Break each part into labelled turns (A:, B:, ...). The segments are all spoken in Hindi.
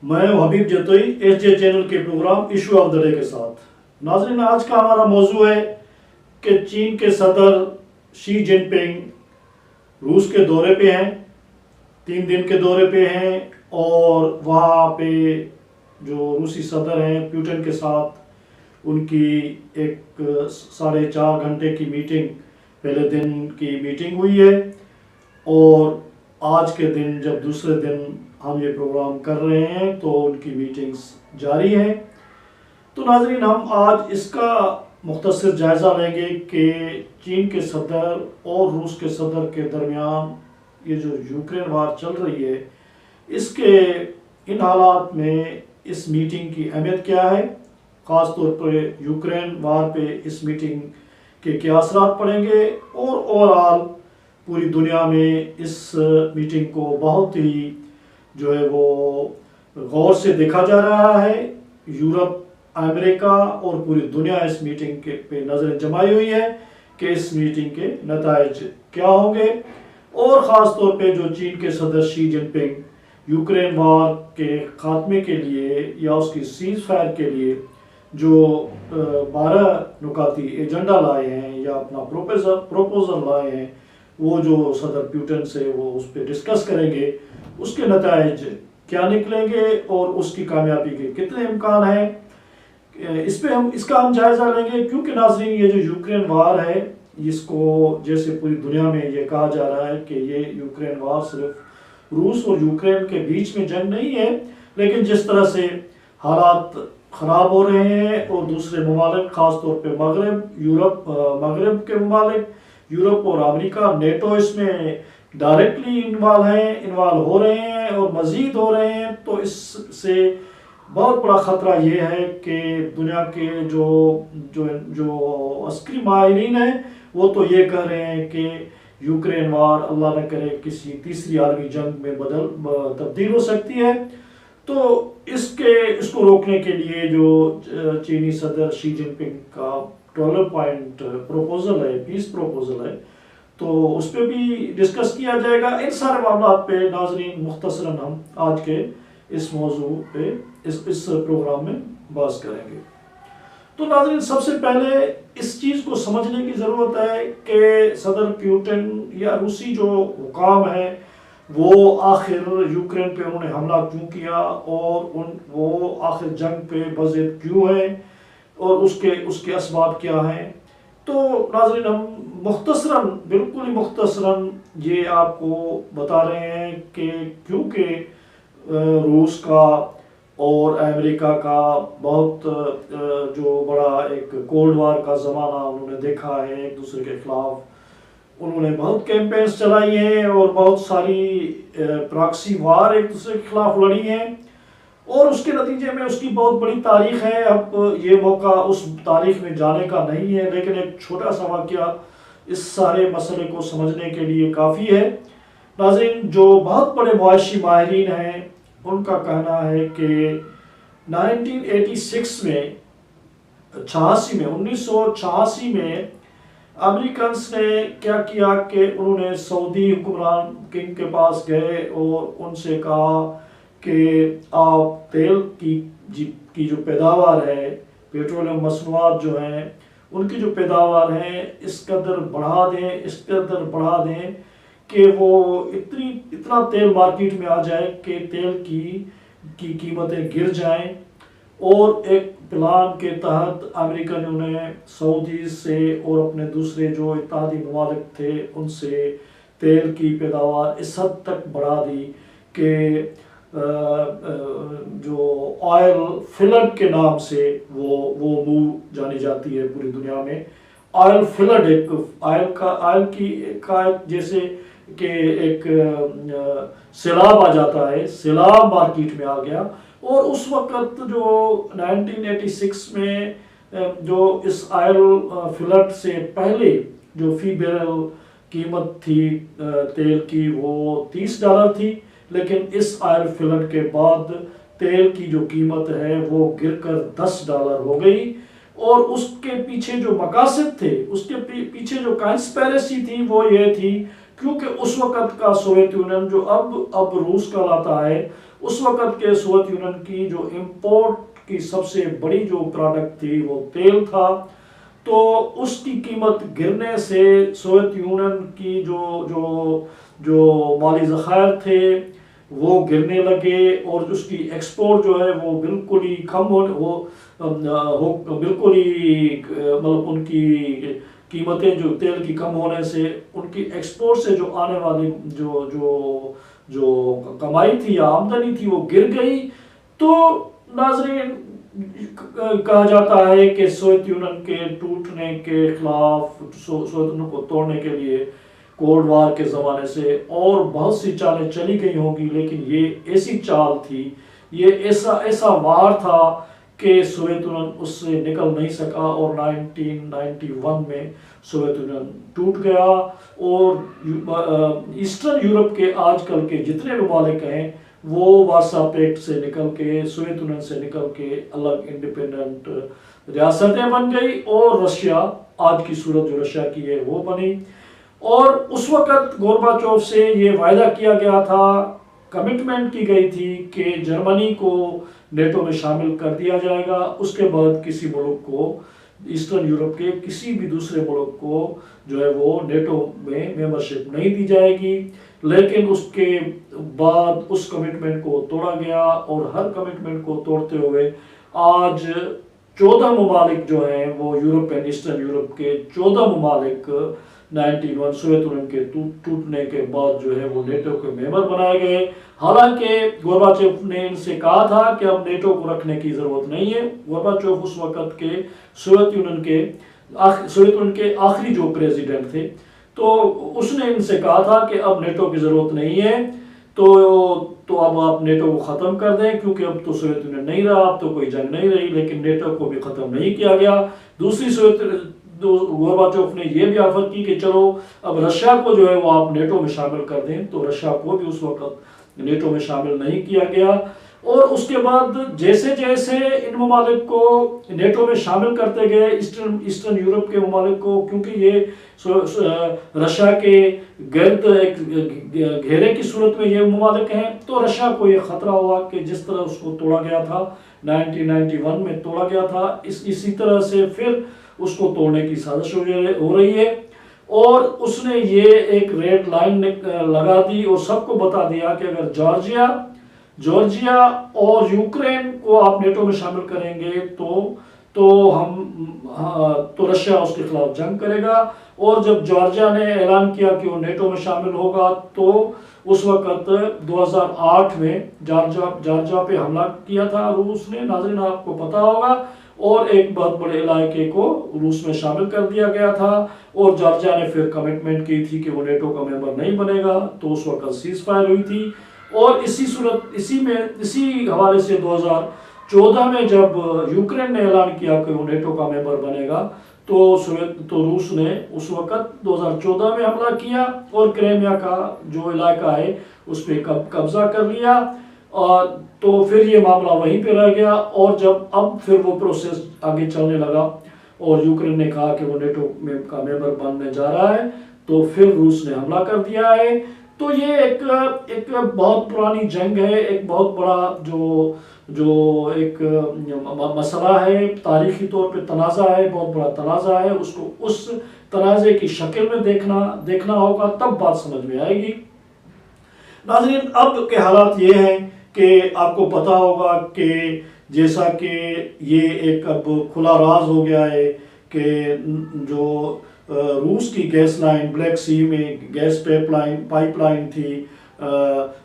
A: मैं हूं हबीब जतोई एसजे चैनल के programme issue of the day के साथ। नाज़रीन, आज का हमारा मौजू है कि चीन के सदर शी जिनपिंग रूस के दौरे पे हैं, 3 दिन के दौरे पे हैं और वहाँ पे जो रूसी सदर हैं पुतिन के साथ उनकी एक 4.5 घंटे की मीटिंग, पहले दिन की मीटिंग हुई है और आज के दिन जब दूसरे दिन हम ये प्रोग्राम कर रहे हैं तो उनकी मीटिंग्स जारी हैं। तो नाज़रीन, हम आज इसका मुख्तसर जायज़ा लेंगे कि चीन के सदर और रूस के सदर के दरमियान ये जो यूक्रेन वार चल रही है, इसके इन हालात में इस मीटिंग की अहमियत क्या है, ख़ास तौर पर यूक्रेन वार पे इस मीटिंग के क्या असरात पड़ेंगे और ओवरऑल पूरी दुनिया में इस मीटिंग को बहुत ही जो है वो गौर से देखा जा रहा है। यूरोप, अमेरिका और पूरी दुनिया इस मीटिंग के पे नज़रें जमाई हुई है कि इस मीटिंग के नताइज क्या होंगे और ख़ास तौर पे जो चीन के सदर शी जिनपिंग यूक्रेन वार के ख़ात्मे के लिए या उसकी सीज फायर के लिए जो 12 नुकाती एजेंडा लाए हैं या अपना प्रोपोजल लाए हैं, वो जो सदर पुतिन से वो उस पर डिस्कस करेंगे, उसके नताइज क्या निकलेंगे और उसकी कामयाबी के कितने इम्कान हैं, इस पे हम इसका जायज़ा लेंगे। क्योंकि नाज़रीन, ये जो यूक्रेन वार है, इसको जैसे पूरी दुनिया में ये कहा जा रहा है कि ये यूक्रेन वार सिर्फ रूस और यूक्रेन के बीच में जंग नहीं है, लेकिन जिस तरह से हालात ख़राब हो रहे हैं और दूसरे ममालिक, ख़ास तौर पे मगरब के ममालिक, यूरोप और अमेरिका, नेटो इसमें डायरेक्टली इन्वॉल्व हो रहे हैं और मज़ीद हो रहे हैं, तो इससे बहुत बड़ा ख़तरा ये है कि दुनिया के जो अस्करी माहिरीन हैं वो तो ये कह रहे हैं कि यूक्रेन वार अल्लाह न करे किसी तीसरी आलमी जंग में तब्दील हो सकती है। तो इसको रोकने के लिए जो चीनी सदर शी जिनपिंग का 12 पॉइंट प्रोपोजल है, पीस प्रोपोजल है, तो उस पर भी डिस्कस किया जाएगा। इन सारे मामलों पे नाज़रीन मुख्तसरन हम आज के इस मौजू पे इस प्रोग्राम में बात करेंगे। तो नाज़रीन, सबसे पहले इस चीज़ को समझने की ज़रूरत है कि सदर पुतिन या रूसी जो हुकाम है वो आखिर यूक्रेन पे उन्होंने हमला क्यों किया और वो आखिर जंग पे बज़िद क्यों है और उसके असबाब क्या हैं। तो नाज़रीन, हम मुख्तसरन, बिल्कुल ही मुख्तसरन ये आपको बता रहे हैं कि क्योंकि रूस का और अमेरिका का बहुत जो बड़ा एक कोल्ड वार का ज़माना उन्होंने देखा है, एक दूसरे के ख़िलाफ़ उन्होंने बहुत कैंपेन्स चलाई हैं और बहुत सारी प्रॉक्सी वार एक दूसरे के ख़िलाफ़ लड़ी हैं और उसके नतीजे में उसकी बहुत बड़ी तारीख़ है। अब ये मौका उस तारीख़ में जाने का नहीं है, लेकिन एक छोटा सा वाक़या इस सारे मसले को समझने के लिए काफ़ी है। नाज़रीन, जो बहुत बड़े मुआशी माहिरीन हैं उनका कहना है कि 1986 में 1986 में अमेरिकन्स ने क्या किया कि उन्होंने सऊदी हुक्मरान किंग के पास गए और उनसे कहा कि आप तेल की जो पैदावार है, पेट्रोलियम मसनूआत जो हैं उनकी जो पैदावार है इस कदर बढ़ा दें कि वो इतना तेल मार्केट में आ जाए कि तेल की कीमतें गिर जाएं। और एक प्लान के तहत अमेरिका ने उन्हें सऊदी से और अपने दूसरे जो इत्तेहादी ममालिक थे उनसे तेल की पैदावार इस हद तक बढ़ा दी कि जो ऑयल फ्लड के नाम से वो मूव जानी जाती है पूरी दुनिया में। ऑयल फ्लड एक जैसे कि एक सैलाब आ जाता है, सैलाब मार्केट में आ गया। और उस वक़्त जो 1986 में जो इस ऑयल फ्लड से पहले जो फी बैरल कीमत थी तेल की वो $30 थी, लेकिन इस ऑयल फ्लड के बाद तेल की जो कीमत है वो गिरकर $10 हो गई। और उसके पीछे जो मकासद थे, उसके पीछे जो कंस्पिरेसी थी वो ये थी क्योंकि उस वक़्त का सोवियत यूनियन जो अब रूस कहलाता है, उस वक़्त के सोवियत यूनियन की जो इम्पोर्ट की सबसे बड़ी जो प्रोडक्ट थी वो तेल था। तो उसकी कीमत गिरने से सोवियत यूनियन की जो जो जो माली ज़खायर थे वो गिरने लगे और उसकी एक्सपोर्ट जो है वो बिल्कुल ही कम बिल्कुल ही मतलब उनकी कीमतें जो तेल की कम होने से उनकी एक्सपोर्ट से जो आने वाली जो जो जो कमाई थी या आमदनी थी वो गिर गई। तो नाजरीन, कहा जाता है कि सोवियत यूनियन के टूटने के खिलाफ, सोवियत यूनियन को तोड़ने के लिए कोल्ड वार के ज़माने से और बहुत सी चालें चली गई होंगी, लेकिन ये ऐसी चाल थी, ये ऐसा ऐसा वार था कि सोवियत यूनियन उससे निकल नहीं सका और 1991 में सोवियत यूनियन टूट गया। और ईस्टर्न यूरोप के आजकल के जितने ममालिक हैं वो वारसा पैक्ट से निकल के, सोवियत यूनियन से निकल के अलग इंडिपेंडेंट रियासतें बन गई और रशिया, आज की सूरत जो रशिया की है वो बनी। और उस वक़्त गोरबाचोव से ये वायदा किया गया था, कमिटमेंट की गई थी कि जर्मनी को नेटो में शामिल कर दिया जाएगा। उसके बाद किसी मुल्क को, ईस्टर्न यूरोप के किसी भी दूसरे मुल्क को जो है वो नेटो में मेंबरशिप नहीं दी जाएगी। लेकिन उसके बाद उस कमिटमेंट को तोड़ा गया और हर कमिटमेंट को तोड़ते हुए आज 14 ममालिक जो हैं वो यूरोप एंड ईस्टर्न यूरोप के 14 ममालिक 91 सोवियत यूनियन के टूटने के बाद जो है वो नेटो के मेंबर बनाए गए। हालांकि गोरबाचोव ने इनसे कहा था कि अब नेटो को रखने की जरूरत नहीं है। गोरबाचोव उस वक़्त के सोवियत यूनियन के आखिरी जो प्रेसिडेंट थे, तो उसने इनसे कहा था कि अब नेटो की जरूरत नहीं है, तो अब आप नेटो को ख़त्म कर दें, क्योंकि अब तो सोवियत यूनियन नहीं रहा, अब तो कोई जंग नहीं रही। लेकिन नेटो को भी ख़त्म नहीं किया गया। दूसरी गोरबाचोव ने यह भी ऑफर की कि चलो अब रशिया को जो है वो आप नेटो में शामिल कर दें, तो रशिया को भी उस वक्त नेटो में शामिल नहीं किया गया। और उसके बाद जैसे जैसे इन ममालिक को नेटो में शामिल करते गए, ईस्टर्न यूरोप के ममालिक को, क्योंकि ये रशिया के गर्द एक घेरे की सूरत में ये ममालिक हैं, तो रशिया को ये खतरा हुआ कि जिस तरह उसको तोड़ा गया था 1991 में तोड़ा गया था, इसी तरह से फिर उसको तोड़ने की साजिश हो रही है। और उसने ये एक रेड लाइन लगा दी और सबको बता दिया कि अगर जॉर्जिया और यूक्रेन को आप नेटो में शामिल करेंगे तो रशिया उसके खिलाफ जंग करेगा। और जब जॉर्जिया ने ऐलान किया कि वो नेटो में शामिल होगा, तो उस वक्त 2008 में जॉर्जिया पे हमला किया था रूस ने, नाज़रीन आपको पता होगा, और एक बहुत बड़े इलाके को रूस में शामिल कर दिया गया था। और जॉर्जिया ने फिर कमिटमेंट की थी कि वो नेटो का मेंबर नहीं बनेगा, तो उस वक्त सीज फायर हुई थी। और इसी हवाले से 2014 में जब यूक्रेन ने ऐलान किया कि वो नेटो का मेंबर बनेगा, तो रूस ने उस वक्त 2014 में हमला किया और क्रीमिया का जो इलाका है उस पर कब्जा कर लिया। और तो फिर ये मामला वहीं पे रह गया। और जब अब फिर वो प्रोसेस आगे चलने लगा और यूक्रेन ने कहा कि वो नेटो का मेंबर बनने जा रहा है, तो फिर रूस ने हमला कर दिया है। तो ये एक बहुत पुरानी जंग है, एक बहुत बड़ा जो एक मसला है, तारीखी तौर पे तनाज़ा है, बहुत बड़ा तनाज़ा है। उसको उस तनाज़े की शक्ल में देखना होगा, तब बात समझ में आएगी। नाज़रीन, अब के हालात ये हैं कि आपको पता होगा कि जैसा कि ये एक अब खुला राज हो गया है कि जो रूस की गैस लाइन, ब्लैक सी में गैस पाइपलाइन थी,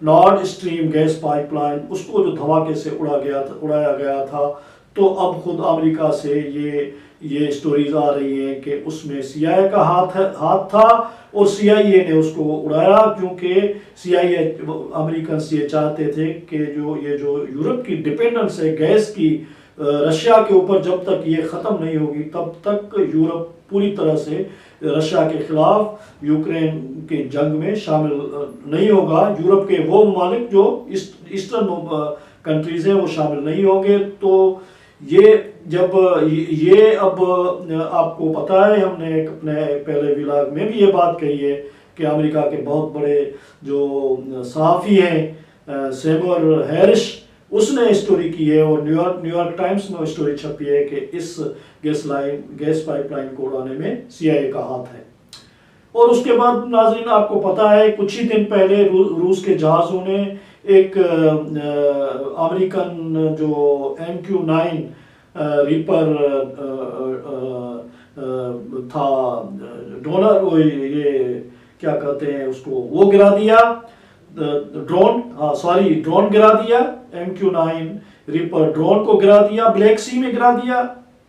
A: नॉर्ड स्ट्रीम गैस पाइपलाइन, उसको जो धमाके से उड़ाया गया था, तो अब खुद अमेरिका से ये स्टोरीज आ रही हैं कि उसमें CIA का हाथ था और CIA ने उसको उड़ाया, क्योंकि CIA अमेरिकन ये चाहते थे कि जो यूरोप की डिपेंडेंस है गैस की रशिया के ऊपर, जब तक ये ख़त्म नहीं होगी तब तक यूरोप पूरी तरह से रशिया के खिलाफ यूक्रेन के जंग में शामिल नहीं होगा। यूरोप के वो ममालिक जो ईस्टर्न कंट्रीज हैं वो शामिल नहीं होंगे। तो ये अब आपको पता है, हमने अपने पहले व्लॉग में भी ये बात कही है कि अमेरिका के बहुत बड़े जो सहाफ़ी हैं सेमुअल हैरिस, उसने स्टोरी की है और न्यूयॉर्क टाइम्स में स्टोरी छपी है कि इस गैस पाइपलाइन को उड़ाने में CIA का हाथ है। और उसके बाद नाज़रीन आपको पता है कुछ ही दिन पहले रूस के जहाज़ों ने एक अमेरिकन जो MQ-9 रीपर था डोनर, ये क्या कहते हैं उसको, वो गिरा दिया, ड्रोन गिरा दिया, MQ-9 रीपर ड्रोन को गिरा दिया, ब्लैक सी में गिरा दिया।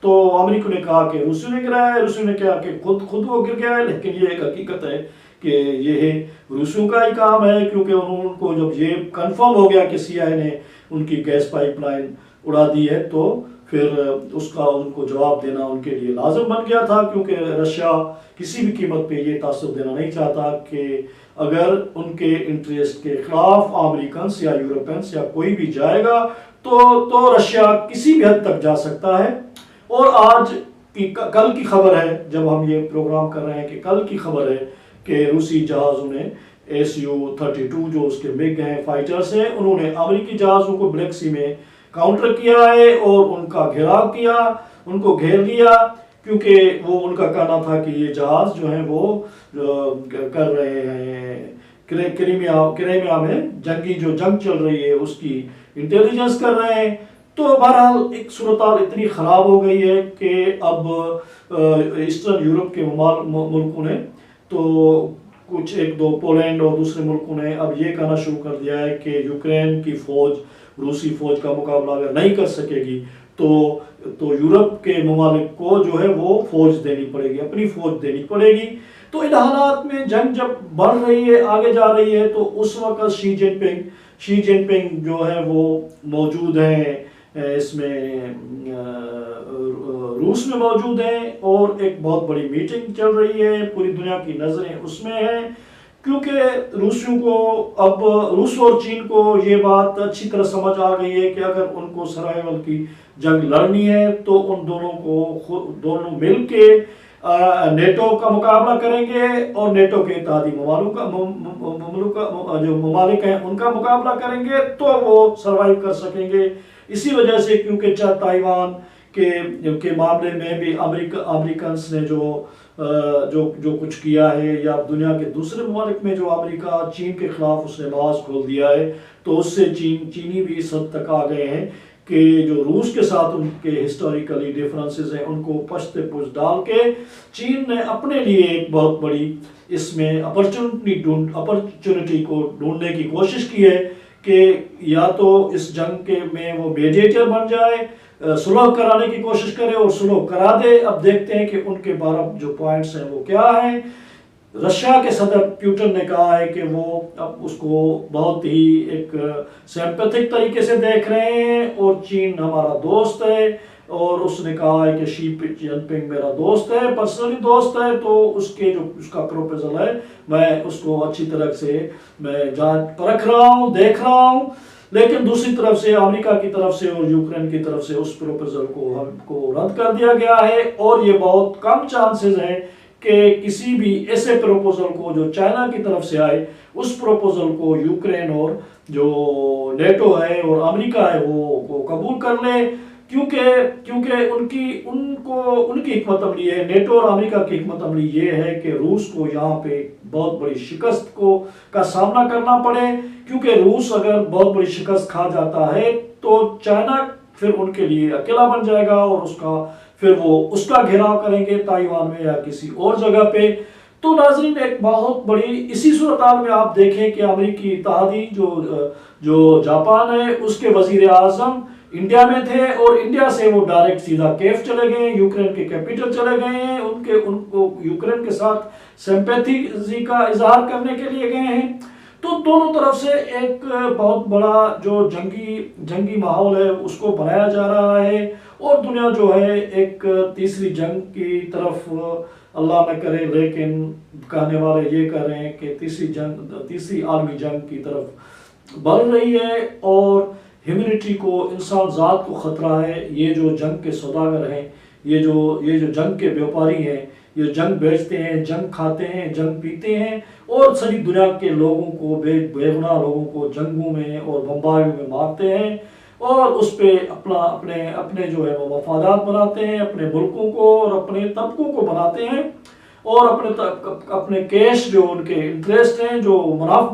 A: तो अमेरिका ने कहा कि रूसियों ने गिराया है, रूसियों ने कहा कि खुद वो गिर गया है, लेकिन ये एक हकीकत है कि ये रूसियों का ही काम है, क्योंकि उनको जब ये कंफर्म हो गया कि CIA ने उनकी गैस पाइपलाइन उड़ा दी है तो फिर उसका उनको जवाब देना उनके लिए लाजिम बन गया था, क्योंकि रशिया किसी भी कीमत पे ये तासुब देना नहीं चाहता कि अगर उनके इंटरेस्ट के खिलाफ अमेरिकन्स या यूरोपियंस या कोई भी जाएगा तो रशिया किसी भी हद तक जा सकता है। और आज कल की खबर है, जब हम ये प्रोग्राम कर रहे हैं कि कल की खबर है कि रूसी जहाज़ों ने Su-32 जो उसके मिग हैं, फाइटर्स हैं, उन्होंने अमेरिकी जहाज़ों को ब्लैक सी में काउंटर किया है और उनका घेराव किया, उनको घेर लिया, क्योंकि वो उनका कहना था कि ये जहाज़ जो हैं वो कर रहे हैं क्रीमिया में जंग चल रही है उसकी इंटेलिजेंस कर रहे हैं। तो बहरहाल एक सूरत इतनी ख़राब हो गई है कि अब ईस्टर्न यूरोप के मुल्कों ने तो कुछ एक दो पोलैंड और दूसरे मुल्कों ने अब ये कहना शुरू कर दिया है कि यूक्रेन की फ़ौज रूसी फ़ौज का मुकाबला अगर नहीं कर सकेगी तो यूरोप के ममालिक को जो है वो फ़ौज देनी पड़ेगी, अपनी फ़ौज देनी पड़ेगी। तो इन हालात में जंग जब बढ़ रही है, आगे जा रही है, तो उस वक्त शी जिनपिंग जो है वो मौजूद हैं इसमें, रूस में मौजूद हैं और एक बहुत बड़ी मीटिंग चल रही है, पूरी दुनिया की नज़रें उसमें हैं, क्योंकि रूसियों को अब रूस और चीन को ये बात अच्छी तरह समझ आ गई है कि अगर उनको सर्वाइवल की जंग लड़नी है तो उन दोनों मिल के नेटो का मुकाबला करेंगे और नेटो के इत्तेहादी जो ममालिक हैं उनका मुकाबला करेंगे तो वो सर्वाइव कर सकेंगे। इसी वजह से क्योंकि चाहे ताइवान के मामले में भी अमेरिकन ने जो कुछ किया है, या दुनिया के दूसरे ममालिक में जो अमेरिका चीन के खिलाफ उसने बाज़ खोल दिया है, तो उससे चीनी भी इस हद तक आ गए हैं कि जो रूस के साथ उनके हिस्टोरिकली डिफरेंसेस हैं उनको पश्ते पुश डाल के चीन ने अपने लिए एक बहुत बड़ी इसमें अपॉर्चुनिटी को ढूंढने की कोशिश की है कि या तो इस जंग में वो मेडिएटर बन जाए, सुलह कराने की कोशिश करे और सुलह करा दे। अब देखते हैं कि उनके 12 जो पॉइंट्स हैं वो क्या हैं। रशिया के सदर पुतिन ने कहा है कि वो अब उसको बहुत ही एक सिंपैथिक तरीके से देख रहे हैं और चीन हमारा दोस्त है, और उसने कहा है कि शी जिनपिंग मेरा दोस्त है, पर्सनली दोस्त है, तो उसका प्रोपोजल है मैं उसको अच्छी तरह से मैं जांच परख रहा हूँ, देख रहा हूँ। लेकिन दूसरी तरफ से अमेरिका की तरफ से और यूक्रेन की तरफ से उस प्रोपोजल को हमको रद्द कर दिया गया है, और ये बहुत कम चांसेस हैं कि किसी भी ऐसे प्रोपोजल को जो चाइना की तरफ से आए उस प्रोपोजल को यूक्रेन और जो नेटो है और अमेरिका है वो कबूल कर ले, क्योंकि उनकी हिकमत अमली है, नेटो और अमेरिका की हिकमत अमली ये है कि रूस को यहाँ पे बहुत बड़ी शिकस्त का सामना करना पड़े, क्योंकि रूस अगर बहुत बड़ी शिकस्त खा जाता है तो चाइना फिर उनके लिए अकेला बन जाएगा और फिर वो उसका घेराव करेंगे ताइवान में या किसी और जगह पे। तो नाज़रीन एक बहुत बड़ी इसी सूरत में आप देखें कि अमेरिकी इत्तेहादी जो जापान है उसके वजीर आज़म इंडिया में थे और इंडिया से वो डायरेक्ट सीधा केफ चले गए, यूक्रेन के कैपिटल चले गए हैं, उनको यूक्रेन के साथ सिंपैथी का इजहार करने के लिए गए हैं। तो दोनों तरफ से एक बहुत बड़ा जो जंगी माहौल है उसको बनाया जा रहा है, और दुनिया जो है एक तीसरी जंग की तरफ, अल्लाह न करे लेकिन कहने वाले ये कह रहे हैं कि तीसरी आलमी जंग की तरफ बढ़ रही है, और ह्यूमैनिटी को, इंसान ज़ात को ख़तरा है। ये जो जंग के सौदागर हैं, ये जो जंग के व्यापारी हैं, ये जंग बेचते हैं, जंग खाते हैं, जंग पीते हैं और सारी दुनिया के लोगों को, बेगुनाह लोगों को जंगों में और बम्बारियों में मारते हैं और उस पे अपना अपने अपने जो है वो मफादात बनाते हैं, अपने मुल्कों को और अपने तबकों को बनाते हैं और अपने कैश जो उनके इंटरेस्ट हैं, जो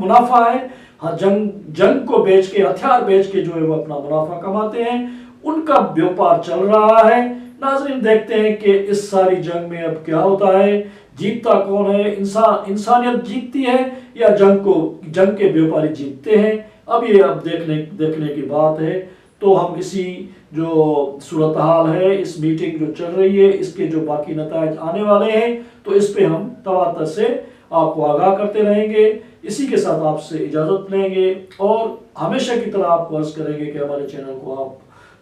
A: मुनाफा है, हाँ, जंग को बेच के, हथियार बेच के जो है वो अपना मुनाफा कमाते हैं, उनका व्यापार चल रहा है। नाज़रीन, देखते हैं कि इस सारी जंग में अब क्या होता है, जीतता कौन है, इंसानियत जीतती है या जंग के व्यापारी जीतते हैं। अब ये देखने की बात है। तो हम इसी जो सूरत हाल है, इस मीटिंग जो चल रही है, इसके जो बाकी नतायज आने वाले हैं, तो इस पे हम तवातर से आपको आगाह करते रहेंगे। इसी के साथ आपसे इजाज़त लेंगे और हमेशा की तरह आपको अर्ज करेंगे कि हमारे चैनल को आप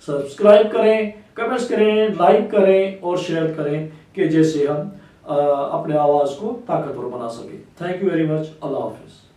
A: सब्सक्राइब करें, कमेंट्स करें, लाइक करें और शेयर करें कि जैसे हम अपने आवाज़ को ताकतवर बना सकें। Thank you very much. अल्लाह हाफिज़।